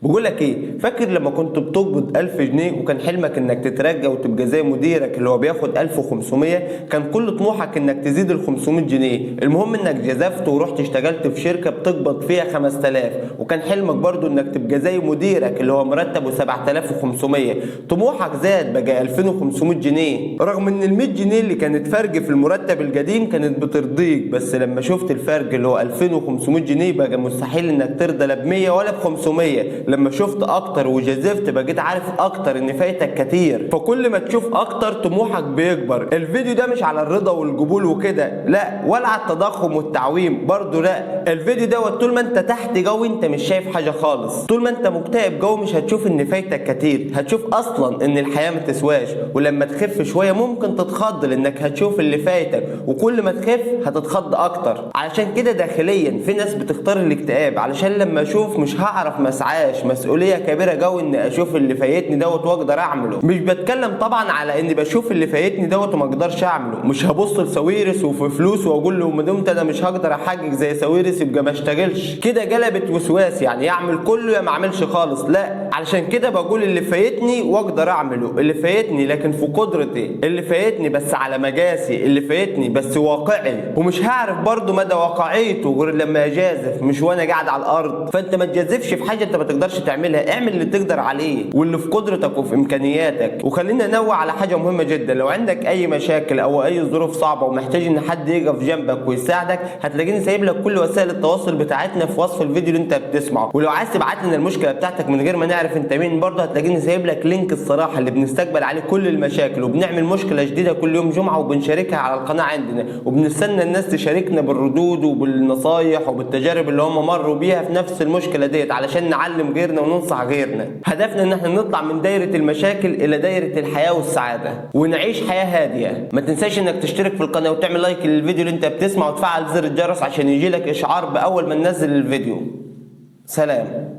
بقول لك ايه، فاكر لما كنت بتقبض 1000 جنيه وكان حلمك انك تترقى وتبقى زي مديرك اللي هو بياخد 1500؟ كان كل طموحك انك تزيد ال 500 جنيه. المهم انك جذبت ورحت اشتغلت في شركه بتقبض فيها 5000، وكان حلمك برضو انك تبقى زي مديرك اللي هو مرتبه 7500. طموحك زاد بقى 2500 جنيه، رغم ان ال 100 جنيه اللي كانت فرق في المرتب القديم كانت بترضيك، بس لما شفت الفرق اللي هو 2500 جنيه بقى مستحيل انك ترضى لا ب 100 ولا ب 500. لما شفت اكتر وجذبت بقيت عارف اكتر ان فايتك كتير، فكل ما تشوف اكتر طموحك بيكبر. الفيديو ده مش على الرضا والقبول وكده، لا، ولا على التضخم والتعويم برضو، لا. الفيديو ده طول ما انت تحت جو انت مش شايف حاجه خالص، طول ما انت مكتئب جو مش هتشوف ان فايتك كتير، هتشوف اصلا ان الحياه ما تسواش. ولما تخف شويه ممكن تتخض لانك هتشوف اللي فايتك، وكل ما تخف هتتخض اكتر. علشان كده داخليا في ناس بتختار الاكتئاب، علشان لما اشوف مش هعرف مسعاش مسؤوليه كبيره جو ان اشوف اللي فايتني واقدر اعمله. مش بتكلم طبعا على اني بشوف اللي فايتني وما اقدرش اعمله، مش هبص لساويرس وفي فلوس واقول له ما دمت انا مش هقدر احقق زي ساويرس يبقى ما اشتغلش. كده قلبت وسواس، يعني يعمل كله يا ما اعملش خالص، لا. علشان كده بقول اللي فايتني واقدر اعمله، اللي فايتني لكن في قدرتي، اللي فايتني بس على مجاسي، اللي فايتني بس واقعي، ومش هعرف برضو مدى واقعيته غير لما اجازف، مش وانا قاعد على الارض. فانت ما تجازفش في حاجه انت ما تقدرش تعملها، اعمل اللي تقدر عليه واللي في قدرتك وفي امكانياتك. وخلينا ننوع على حاجه مهمه جدا، لو عندك اي مشاكل او اي ظروف صعبه ومحتاج ان حد يقف جنبك ويساعدك، هتلاقيني سايب لك كل وسائل التواصل بتاعتنا في وصف الفيديو اللي انت بتسمعه. ولو عايز تبعت لنا المشكله بتاعتك من غير ما نعرف انت مين برضه، هتلاقيني سايب لك لينك الصراحه اللي بنستقبل عليه كل المشاكل، وبنعمل مشكله جديده كل يوم جمعه وبنشاركها على القناه عندنا، وبنستنى الناس تشاركنا بالردود وبالنصايح وبالتجارب اللي هم مروا بيها في نفس المشكله ديت، علشان نعلم غيرنا وننصح غيرنا. هدفنا ان احنا نطلع من دايره المشاكل الى دايره الحياه والسعاده ونعيش حياه هاديه. ما تنساش انك تشترك في القناه وتعمل لايك للفيديو اللي انت بتسمعه وتفعل زر الجرس عشان يجيلك اشعار باول ما ننزل الفيديو. سلام.